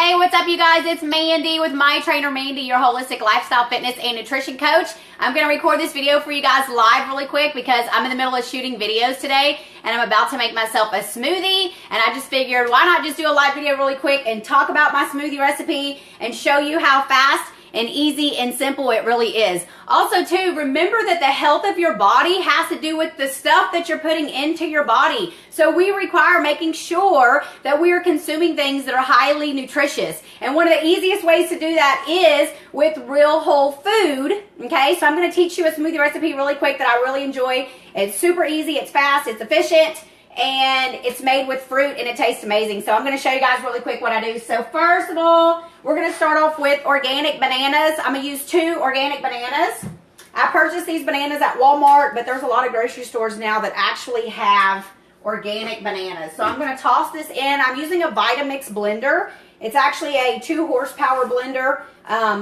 Hey, what's up, you guys? It's Mandy with my trainer, Mandy, your holistic lifestyle, fitness, and nutrition coach. I'm going to record this video for you guys live really quick because I'm in the middle of shooting videos today and I'm about to make myself a smoothie. And I just figured, why not just do a live video really quick and talk about my smoothie recipe and show you how fast and easy and simple it really is. Also too, remember that the health of your body has to do with the stuff that you're putting into your body. So we require making sure that we are consuming things that are highly nutritious. And one of the easiest ways to do that is with real whole food. Okay, so I'm gonna teach you a smoothie recipe really quick that I really enjoy. It's super easy, it's fast, it's efficient, and it's made with fruit and it tastes amazing. So I'm going to show you guys really quick what I do. So first of all, we're going to start off with organic bananas. I'm going to use 2 organic bananas. I purchased these bananas at Walmart, but there's a lot of grocery stores now that actually have organic bananas. So I'm going to toss this in. I'm using a Vitamix blender. It's actually a 2 horsepower blender.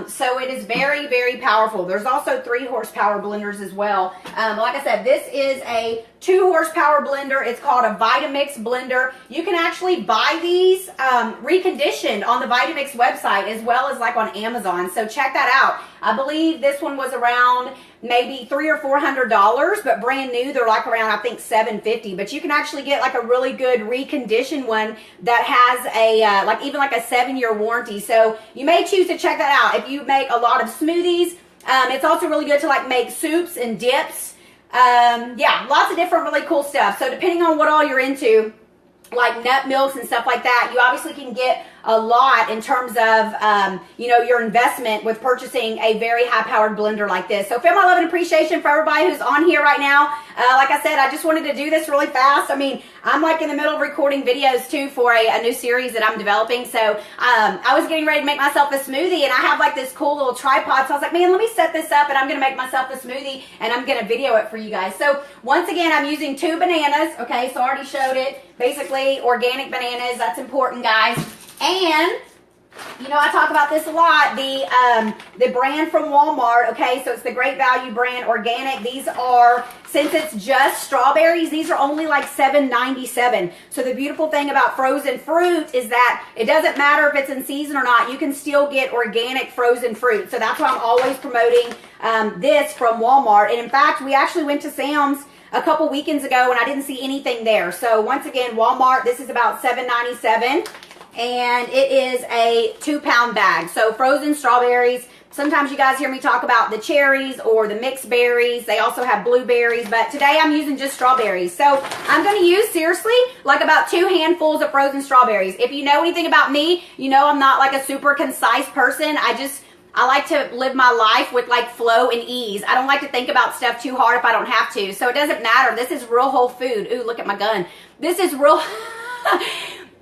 So it is very, very powerful. There's also 3 horsepower blenders as well. Like I said, this is a 2 horsepower blender. It's called a Vitamix blender. You can actually buy these reconditioned on the Vitamix website as well as like on Amazon. So check that out. I believe this one was around maybe $300 or $400, but brand new they're like around I think $750. But you can actually get like a really good reconditioned one that has a like even like a 7-year warranty. So you may choose to check that out if you make a lot of smoothies. It's also really good to like make soups and dips. Yeah, lots of different really cool stuff. So depending on what all you're into, like nut milks and stuff like that, you obviously can get a lot in terms of, you know, your investment with purchasing a very high-powered blender like this. So feel my love and appreciation for everybody who's on here right now. Like I said, I just wanted to do this really fast. I mean, I'm like in the middle of recording videos too for a new series that I'm developing. So I was getting ready to make myself a smoothie and I have like this cool little tripod. So I was like, man, let me set this up and I'm going to make myself a smoothie and I'm going to video it for you guys. So once again, I'm using 2 bananas. Okay, so I already showed it. Basically, organic bananas. That's important, guys. And you know, I talk about this a lot, the brand from Walmart, okay, so it's the Great Value brand, organic. These are, since it's just strawberries, these are only like $7.97. So the beautiful thing about frozen fruit is that it doesn't matter if it's in season or not, you can still get organic frozen fruit. So that's why I'm always promoting this from Walmart. And in fact, we actually went to Sam's a couple weekends ago and I didn't see anything there. So once again, Walmart, this is about $7.97. And it is a 2-pound bag. So frozen strawberries. Sometimes you guys hear me talk about the cherries or the mixed berries. They also have blueberries, but today I'm using just strawberries. So I'm going to use, seriously, like about 2 handfuls of frozen strawberries. If you know anything about me, you know I'm not like a super concise person. I like to live my life with like flow and ease. I don't like to think about stuff too hard if I don't have to. So it doesn't matter. This is real whole food. Ooh, look at my gun. This is real...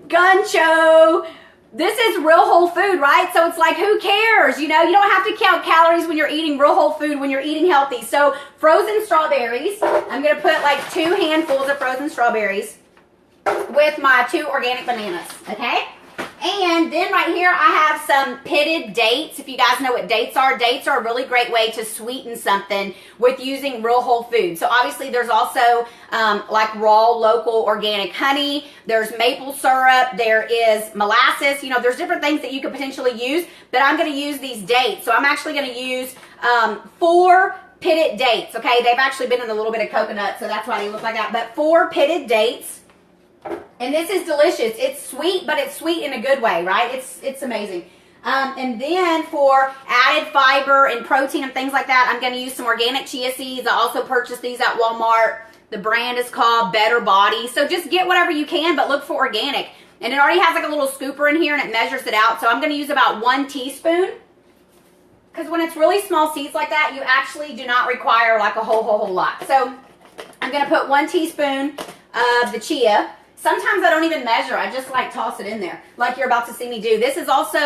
gun show. This is real whole food, right? So it's like, who cares? You know, you don't have to count calories when you're eating real whole food, when you're eating healthy. So frozen strawberries, I'm going to put like 2 handfuls of frozen strawberries with my 2 organic bananas, okay? And then right here, I have some pitted dates. If you guys know what dates are a really great way to sweeten something with using real whole food. So obviously there's also like raw, local, organic honey. There's maple syrup. There is molasses. You know, there's different things that you could potentially use, but I'm going to use these dates. So I'm actually going to use 4 pitted dates, okay? They've actually been in a little bit of coconut, so that's why they look like that. But 4 pitted dates. And this is delicious. It's sweet, but it's sweet in a good way, right? It's amazing. And then for added fiber and protein and things like that, I'm going to use some organic chia seeds. I also purchased these at Walmart. The brand is called Better Body. So just get whatever you can, but look for organic. And it already has like a little scooper in here and it measures it out. So I'm going to use about 1 teaspoon. Because when it's really small seeds like that, you actually do not require like a whole lot. So I'm going to put 1 teaspoon of the chia. Sometimes I don't even measure. I just like toss it in there like you're about to see me do. This is also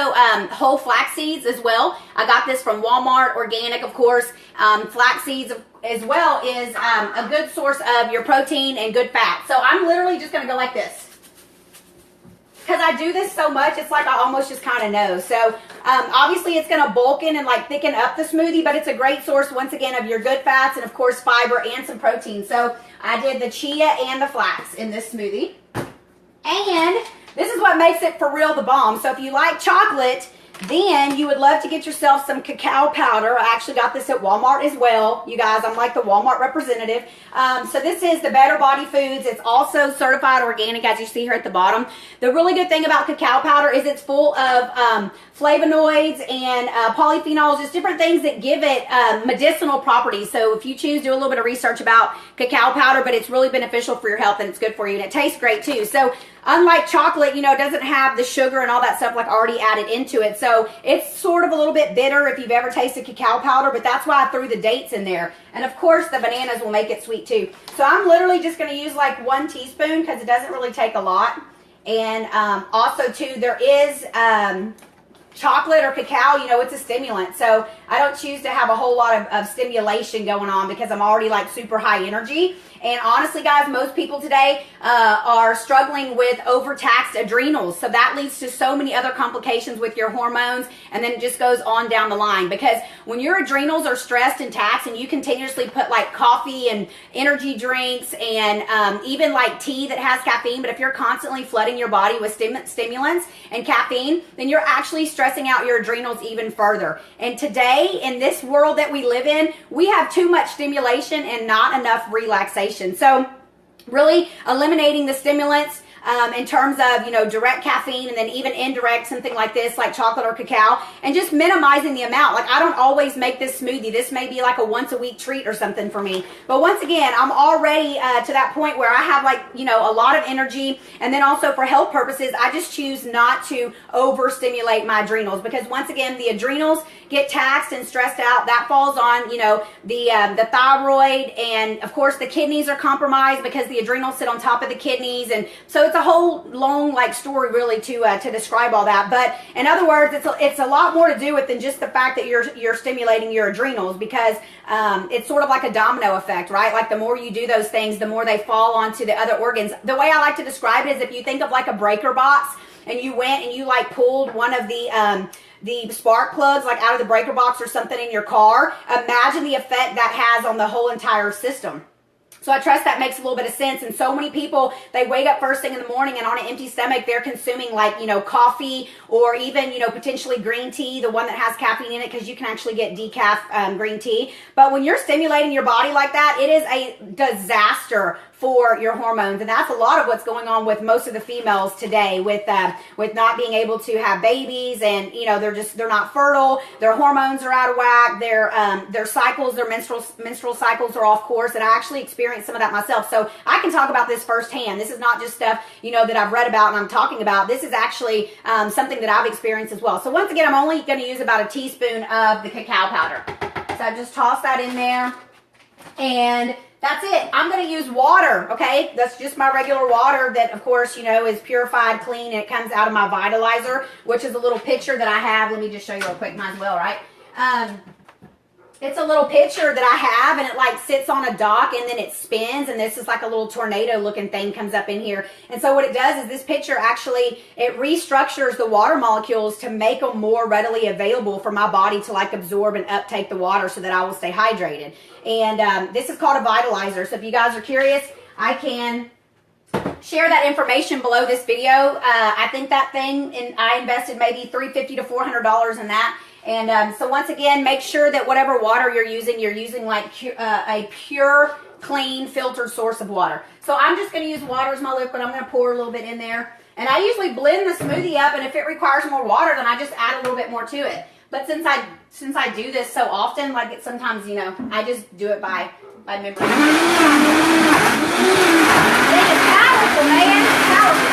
whole flax seeds as well. I got this from Walmart, organic, of course. Flax seeds as well is a good source of your protein and good fat. So I'm literally just going to go like this. Because I do this so much, it's like I almost just kind of know. So obviously it's going to bulken and like thicken up the smoothie, but it's a great source once again of your good fats and of course fiber and some protein. So I did the chia and the flax in this smoothie. And this is what makes it for real the bomb. So if you like chocolate, then you would love to get yourself some cacao powder. I actually got this at Walmart as well. You guys, I'm like the Walmart representative. So this is the Better Body Foods. It's also certified organic, as you see here at the bottom. The really good thing about cacao powder is it's full of flavonoids and polyphenols, just different things that give it medicinal properties. So if you choose, do a little bit of research about cacao powder, but it's really beneficial for your health and it's good for you, and it tastes great too. So unlike chocolate, you know, it doesn't have the sugar and all that stuff like already added into it. So it's sort of a little bit bitter if you've ever tasted cacao powder, but that's why I threw the dates in there. And of course, the bananas will make it sweet too. So I'm literally just going to use like 1 teaspoon because it doesn't really take a lot. And also too, there is chocolate or cacao, you know, it's a stimulant. So I don't choose to have a whole lot of stimulation going on because I'm already like super high energy. And honestly, guys, most people today are struggling with overtaxed adrenals. So that leads to so many other complications with your hormones. And then it just goes on down the line. Because when your adrenals are stressed and taxed and you continuously put like coffee and energy drinks and even like tea that has caffeine, but if you're constantly flooding your body with stimulants and caffeine, then you're actually stressing out your adrenals even further. And today, in this world that we live in, we have too much stimulation and not enough relaxation. So really eliminating the stimulants in terms of, you know, direct caffeine and then even indirect, something like this, like chocolate or cacao, and just minimizing the amount. Like I don't always make this smoothie. This may be like a once a week treat or something for me. But once again, I'm already to that point where I have like, you know, a lot of energy. And then also for health purposes, I just choose not to overstimulate my adrenals because once again, the adrenals get taxed and stressed out. That falls on, you know, the thyroid, and of course the kidneys are compromised because the adrenals sit on top of the kidneys. And so it's a whole long like story really to describe all that. But in other words, it's a lot more to do with than just the fact that you're stimulating your adrenals, because it's sort of like a domino effect, right? Like the more you do those things, the more they fall onto the other organs. The way I like to describe it is if you think of like a breaker box and you went and you like pulled one of the spark plugs like out of the breaker box or something in your car, imagine the effect that has on the whole entire system. So I trust that makes a little bit of sense. And so many people, they wake up first thing in the morning and on an empty stomach, they're consuming like, you know, coffee or even, you know, potentially green tea, the one that has caffeine in it, because you can actually get decaf green tea. But when you're stimulating your body like that, it is a disaster for your hormones. And that's a lot of what's going on with most of the females today with not being able to have babies, and you know, they're not fertile, their hormones are out of whack, their cycles, their menstrual cycles are off course. And I actually experienced some of that myself, so I can talk about this firsthand. This is not just stuff, you know, that I've read about and I'm talking about. This is actually something that I've experienced as well. So once again, I'm only going to use about a teaspoon of the cacao powder. So I just toss that in there, and that's it. I'm going to use water, okay? That's just my regular water that, of course, you know, is purified, clean, and it comes out of my Vitalizer, which is a little pitcher that I have. Let me just show you real quick. Might as well, right? It's a little pitcher that I have, and it like sits on a dock, and then it spins, and this is like a little tornado looking thing comes up in here. And so what it does is this pitcher actually, it restructures the water molecules to make them more readily available for my body to like absorb and uptake the water so that I will stay hydrated. And this is called a Vitalizer. So if you guys are curious, I can share that information below this video. I think that thing, and I invested maybe $350 to $400 in that. And so once again, make sure that whatever water you're using like a pure, clean, filtered source of water. So I'm just going to use water as my liquid. I'm going to pour a little bit in there. And I usually blend the smoothie up, and if it requires more water, then I just add a little bit more to it. But since I do this so often, like it sometimes, you know, I just do it by memory. It's powerful, man. It's powerful.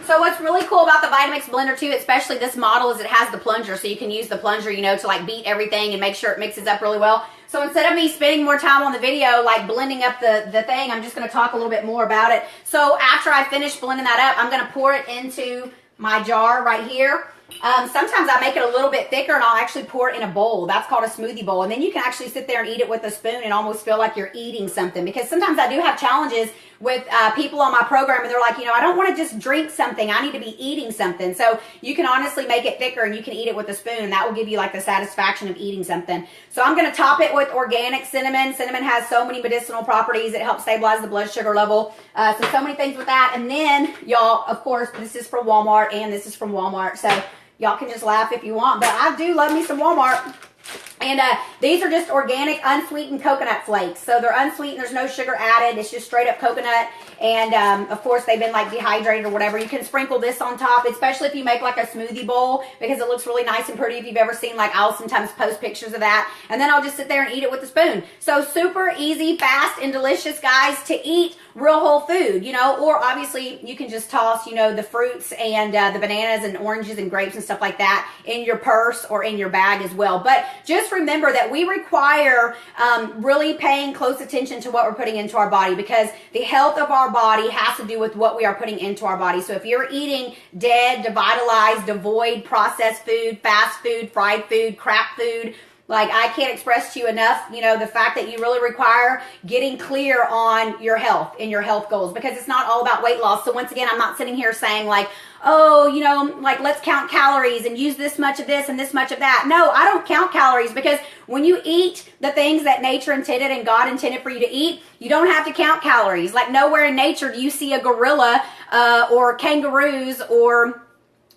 So what's really cool about the Vitamix blender too, especially this model, is it has the plunger, so you can use the plunger, you know, to like beat everything and make sure it mixes up really well. So instead of me spending more time on the video, like blending up the thing, I'm just going to talk a little bit more about it. So after I finish blending that up, I'm going to pour it into my jar right here. Sometimes I make it a little bit thicker and I'll actually pour it in a bowl. That's called a smoothie bowl. And then you can actually sit there and eat it with a spoon and almost feel like you're eating something. Because sometimes I do have challenges with people on my program and they're like, you know, I don't want to just drink something. I need to be eating something. So you can honestly make it thicker and you can eat it with a spoon and that will give you like the satisfaction of eating something. So I'm going to top it with organic cinnamon. Cinnamon has so many medicinal properties. It helps stabilize the blood sugar level. So many things with that. And then y'all, of course, this is from Walmart and this is from Walmart. So y'all can just laugh if you want, but I do love me some Walmart. And these are just organic, unsweetened coconut flakes. So they're unsweetened. There's no sugar added. It's just straight up coconut. And, of course, they've been, like, dehydrated or whatever. You can sprinkle this on top, especially if you make, like, a smoothie bowl because it looks really nice and pretty. If you've ever seen, like, I'll sometimes post pictures of that. And then I'll just sit there and eat it with a spoon. So super easy, fast, and delicious, guys, to eat real whole food, you know. Or, obviously, you can just toss, you know, the fruits and the bananas and oranges and grapes and stuff like that in your purse or in your bag as well. But just remember that we require really paying close attention to what we're putting into our body because the health of our body has to do with what we are putting into our body. So if you're eating dead, devitalized, devoid, processed food, fast food, fried food, crap food, like I can't express to you enough, you know, the fact that you really require getting clear on your health and your health goals because it's not all about weight loss. So once again, I'm not sitting here saying like, oh, you know, like let's count calories and use this much of this and this much of that. No, I don't count calories because when you eat the things that nature intended and God intended for you to eat, you don't have to count calories. Like nowhere in nature do you see a gorilla or kangaroos or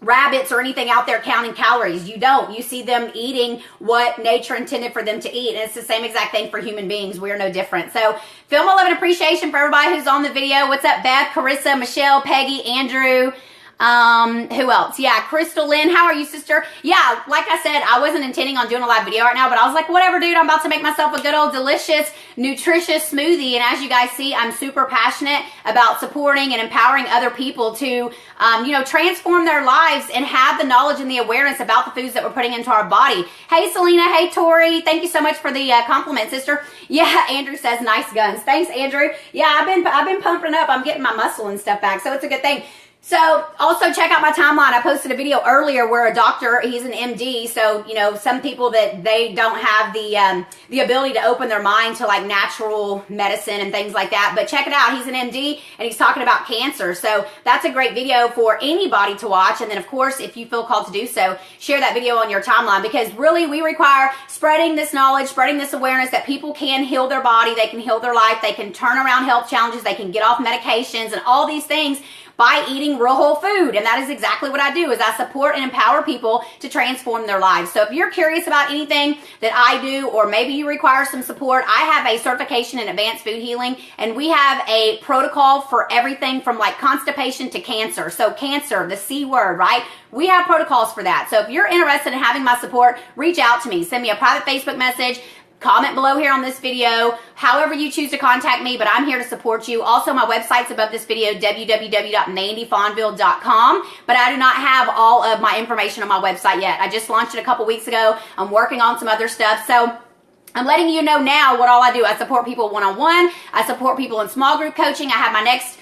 rabbits or anything out there counting calories. You don't. You see them eating what nature intended for them to eat. And it's the same exact thing for human beings. We are no different. So feel my love and appreciation for everybody who's on the video. What's up, Beth, Carissa, Michelle, Peggy, Andrew, who else? Yeah, Crystal Lynn, how are you, sister? Yeah, like I said, I wasn't intending on doing a live video right now, but I was like, whatever, dude, I'm about to make myself a good old delicious, nutritious smoothie. And as you guys see, I'm super passionate about supporting and empowering other people to, you know, transform their lives and have the knowledge and the awareness about the foods that we're putting into our body. Hey, Selena. Hey, Tori. Thank you so much for the compliment, sister. Yeah, Andrew says nice guns. Thanks, Andrew. Yeah, I've been pumping up. I'm getting my muscle and stuff back, so it's a good thing. So also check out my timeline. I posted a video earlier where a doctor, he's an MD, so you know some people that they don't have the ability to open their mind to like natural medicine and things like that. But check it out. He's an MD and he's talking about cancer. So that's a great video for anybody to watch. And then of course, if you feel called to do so, share that video on your timeline because really we require spreading this knowledge, spreading this awareness that people can heal their body, they can heal their life, they can turn around health challenges, they can get off medications and all these things by eating real whole food. And that is exactly what I do is I support and empower people to transform their lives. So if you're curious about anything that I do or maybe you require some support, I have a certification in advanced food healing and we have a protocol for everything from like constipation to cancer. So cancer, the C word, right? We have protocols for that. So if you're interested in having my support, reach out to me. Send me a private Facebook message. Comment below here on this video, however you choose to contact me, but I'm here to support you. Also, my website's above this video, www.mandyfonville.com, but I do not have all of my information on my website yet. I just launched it a couple weeks ago. I'm working on some other stuff, so I'm letting you know now what all I do. I support people one-on-one. I support people in small group coaching. I have my next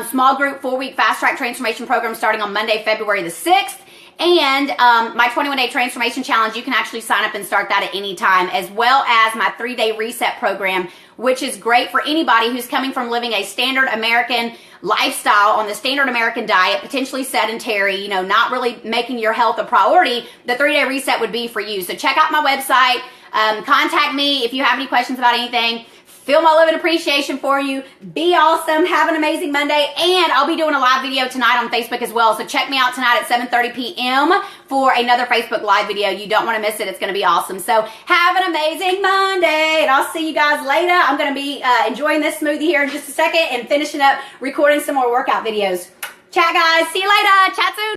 small group 4-week fast track transformation program starting on Monday, February the 6th. And my 21-day transformation challenge, you can actually sign up and start that at any time, as well as my 3-day reset program, which is great for anybody who's coming from living a standard American lifestyle on the standard American diet, potentially sedentary, you know, not really making your health a priority. The 3-day reset would be for you. So check out my website, contact me if you have any questions about anything. Feel my love and appreciation for you. Be awesome. Have an amazing Monday. And I'll be doing a live video tonight on Facebook as well. So check me out tonight at 7:30 p.m. for another Facebook live video. You don't want to miss it. It's going to be awesome. So have an amazing Monday. And I'll see you guys later. I'm going to be enjoying this smoothie here in just a second and finishing up recording some more workout videos. Chat, guys. See you later. Chat soon.